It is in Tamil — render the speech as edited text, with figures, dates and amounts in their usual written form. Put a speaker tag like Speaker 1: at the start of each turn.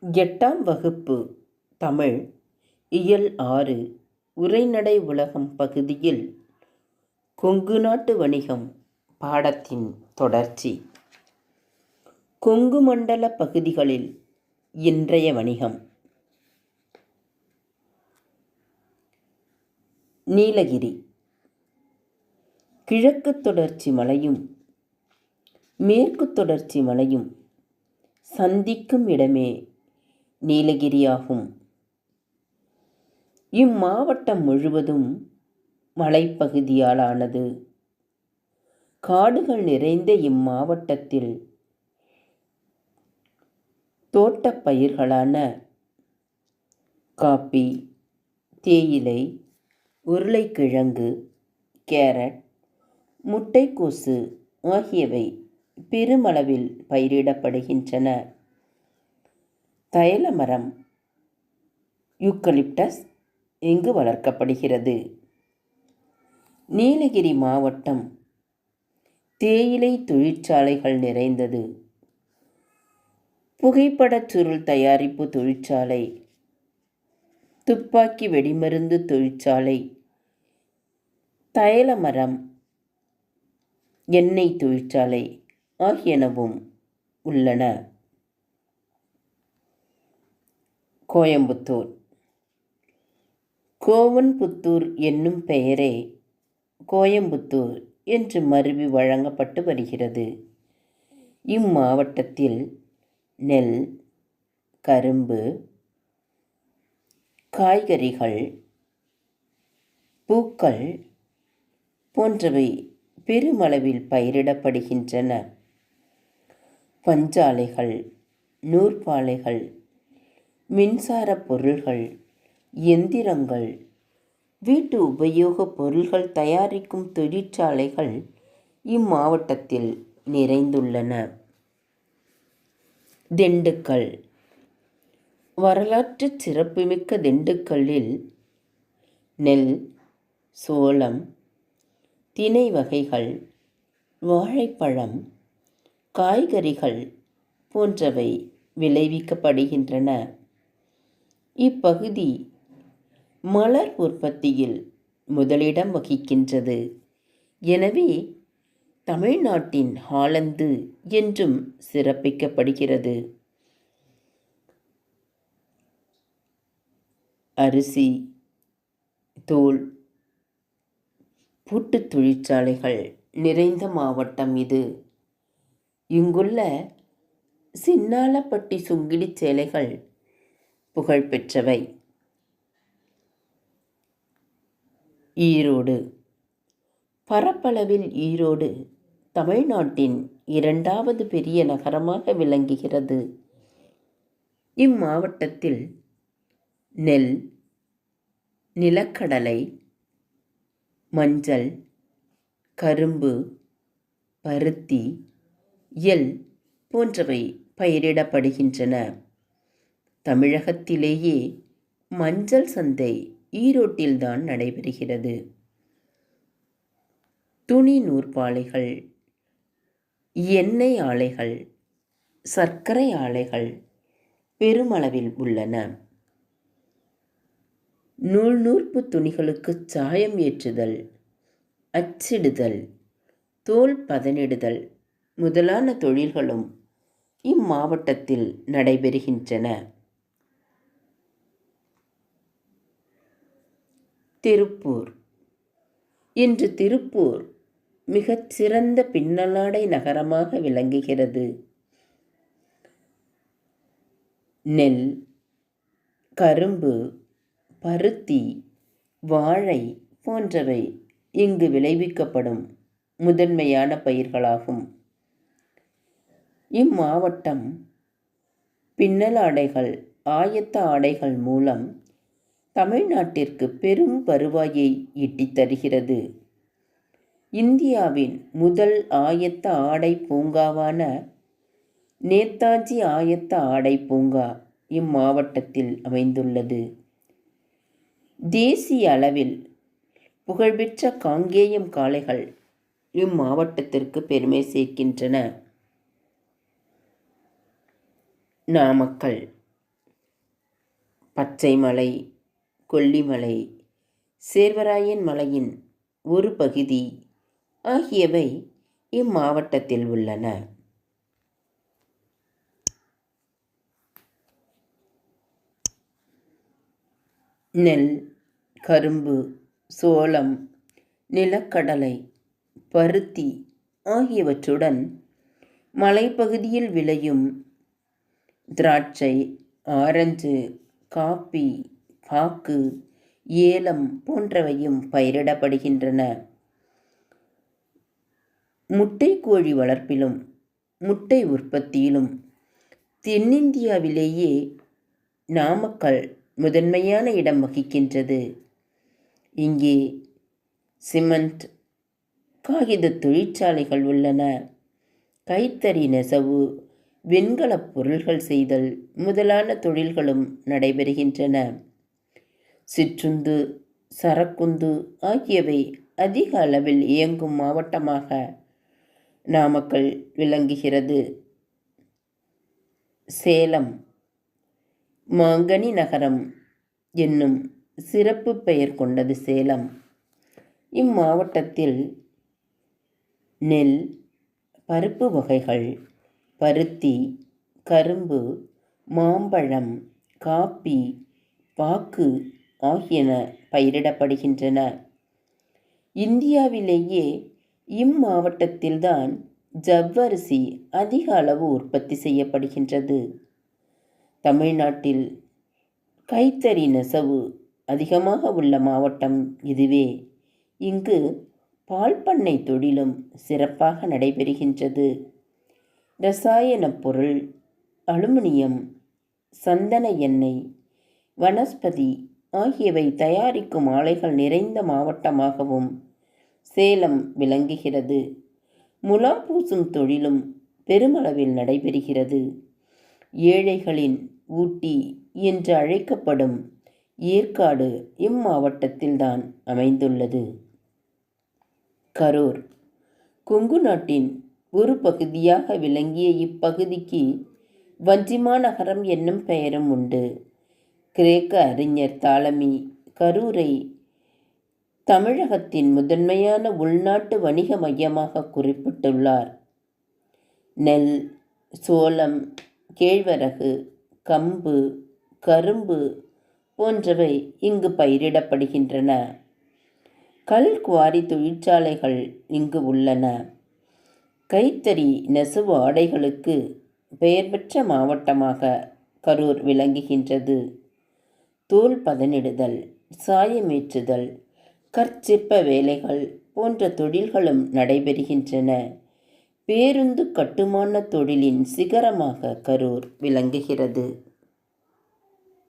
Speaker 1: 8ஆம் வகுப்பு தமிழ் இயல் 6 உரைநடை உலகம் பகுதியில் கொங்கு நாட்டு வணிகம் பாடத்தின் தொடர்ச்சி. கொங்கு மண்டல பகுதிகளில் இன்றைய வணிகம். நீலகிரி கிழக்கு தொடர்ச்சி மலையும் மேற்கு தொடர்ச்சி மலையும் சந்திக்கும் இடமே நீலகிரியாகும். இம்மாவட்டம் முழுவதும் மலைப்பகுதியால் ஆனது. காடுகள் நிறைந்த இம்மாவட்டத்தில் தோட்டப் பயிர்களான காப்பி, தேயிலை, உருளைக்கிழங்கு, கேரட், முட்டைக்கோசு ஆகியவை பெருமளவில் பயிரிடப்படுகின்றன. தைல மரம் யூக்கலிப்டஸ் இங்கு வளர்க்கப்படுகிறது. நீலகிரி மாவட்டம் தேயிலை தொழிற்சாலைகள் நிறைந்தது. புகைப்படச் சுருள் தயாரிப்பு தொழிற்சாலை, துப்பாக்கி வெடிமருந்து தொழிற்சாலை, தைல மரம், எண்ணெய் தொழிற்சாலை ஆகியனவும் உள்ளன. கோயம்புத்தூர் கோவன்புத்தூர் என்னும் பெயரே கோயம்புத்தூர் என்று மருவி வழங்கப்பட்டு வருகிறது. இம்மாவட்டத்தில் நெல், கரும்பு, காய்கறிகள், பூக்கள் போன்றவை பெருமளவில் பயிரிடப்படுகின்றன. பஞ்சாலைகள், நூற்பாலைகள், மின்சார பொருள்கள், எந்திரங்கள், வீட்டு உபயோகப் பொருள்கள் தயாரிக்கும் தொழிற்சாலைகள் இம்மாவட்டத்தில் நிறைந்துள்ளன. திண்டுக்கல் வரலாற்று சிறப்புமிக்க திண்டுக்கல்லில் நெல், சோளம், திணை வகைகள், வாழைப்பழம், காய்கறிகள் போன்றவை விளைவிக்கப்படுகின்றன. இப்பகுதி மலர் உற்பத்தியில் முதலிடம் வகிக்கின்றது. எனவே தமிழ்நாட்டின் ஹாலந்து என்றும் சிறப்பிக்கப்படுகிறது. அரிசி, தோல், பூட்டுத் தொழிற்சாலைகள் நிறைந்த மாவட்டம் இது. இங்குள்ள சின்னாளப்பட்டி சுங்கிடி சேலைகள் புகழ்பெற்றவை. ஈரோடு பரப்பளவில் ஈரோடு தமிழ்நாட்டின் 2வது பெரிய நகரமாக விளங்குகிறது. இம்மாவட்டத்தில் நெல், நிலக்கடலை, மஞ்சள், கரும்பு, பருத்தி, எள் போன்றவை பயிரிடப்படுகின்றன. தமிழகத்திலேயே மஞ்சள் சந்தை ஈரோட்டில்தான் நடைபெறுகிறது. துணி நூற்பாலைகள், எண்ணெய் ஆலைகள், சர்க்கரை ஆலைகள் பெருமளவில் உள்ளன. நூற்பு துணிகளுக்கு சாயம் ஏற்றுதல், அச்சிடுதல், தோல் பதனிடுதல் முதலான தொழில்களும் இம்மாவட்டத்தில் நடைபெறுகின்றன. திருப்பூர் இன்று திருப்பூர் மிகச் சிறந்த பின்னலாடை நகரமாக விளங்குகிறது. நெல், கரும்பு, பருத்தி, வாழை போன்றவை இங்கு விளைவிக்கப்படும் முதன்மையான பயிர்களாகும். இம்மாவட்டம் பின்னலாடைகள், ஆயத்த ஆடைகள் மூலம் தமிழ்நாட்டிற்கு பெரும் வருவாயை ஈட்டித் தருகிறது. இந்தியாவின் முதல் ஆயத்த ஆடை பூங்காவான நேதாஜி ஆயத்த ஆடை பூங்கா இம்மாவட்டத்தில் அமைந்துள்ளது. தேசிய அளவில் புகழ்பெற்ற காங்கேயம் காளைகள் இம்மாவட்டத்திற்கு பெருமை சேர்க்கின்றன. நாமக்கல் பச்சைமலை, கொல்லிமலை, சேர்வராயன் மலையின் ஒரு பகுதி ஆகியவை இம்மாவட்டத்தில் உள்ளன. நெல், கரும்பு, சோளம், நிலக்கடலை, பருத்தி ஆகியவற்றுடன் மலைப்பகுதியில் விளையும் திராட்சை, ஆரஞ்சு, காப்பி, பாக்கு, ஏலம் போன்றவையும் பயிரிடப்படுகின்றன. முட்டை கோழி வளர்ப்பிலும் முட்டை உற்பத்தியிலும் தென்னிந்தியாவிலேயே நாமக்கல் முதன்மையான இடம் வகிக்கின்றது. இங்கே சிமெண்ட், காகித தொழிற்சாலைகள் உள்ளன. கைத்தறி நெசவு, வெண்கலப் பொருள்கள் செய்தல் முதலான தொழில்களும் நடைபெறுகின்றன. சிற்றுந்து, சரக்குந்து ஆகியவை அதிக அளவில் இயங்கும் மாவட்டமாக நாமக்கல் விளங்குகிறது. சேலம் மாங்கனி நகரம் என்னும் சிறப்பு பெயர் கொண்டது சேலம். இம்மாவட்டத்தில் நெல், பருப்பு வகைகள், பருத்தி, கரும்பு, மாம்பழம், காப்பி, பாக்கு ஆகியன பயிரிடப்படுகின்றன. இந்தியாவிலேயே இம்மாவட்டத்தில்தான் ஜவ்வரிசி அதிக அளவு உற்பத்தி செய்யப்படுகின்றது. தமிழ்நாட்டில் கைத்தறி நெசவு அதிகமாக உள்ள மாவட்டம் இதுவே. இங்கு பால் பண்ணை தொழிலும் சிறப்பாக நடைபெறுகின்றது. இரசாயனப் பொருள், அலுமினியம், சந்தன எண்ணெய், வனஸ்பதி ஆகியவை தயாரிக்கும் ஆலைகள் நிறைந்த மாவட்டமாகவும் சேலம் விளங்குகிறது. முலாம் பூசும் தொழிலும் பெருமளவில் நடைபெறுகிறது. ஏழைகளின் ஊட்டி என்று அழைக்கப்படும் ஏற்காடு இம்மாவட்டத்தில்தான் அமைந்துள்ளது. கரூர் கொங்கு நாட்டின் ஒரு பகுதியாக விளங்கிய இப்பகுதிக்கு வஞ்சிமா நகரம் என்னும் பெயரும் உண்டு. கிரேக்க அறிஞர் தாலமி கரூரை தமிழகத்தின் முதன்மையான உள்நாட்டு வணிக மையமாக குறிப்பிட்டுள்ளார். நெல், சோளம், கேழ்வரகு, கம்பு, கரும்பு போன்றவை இங்கு பயிரிடப்படுகின்றன. கல் குவாரி தொழிற்சாலைகள் இங்கு உள்ளன. கைத்தறி நெசவு ஆடைகளுக்கு பெயர் பெற்ற மாவட்டமாக கரூர் விளங்குகின்றது. தோல் பதனிடுதல், சாயமேற்றுதல், கற்சிற்ப வேலைகள் போன்ற தொழில்களும் நடைபெறுகின்றன. பேருந்து கட்டுமான தொழிலின் சிகரமாக கரூர் விளங்குகிறது.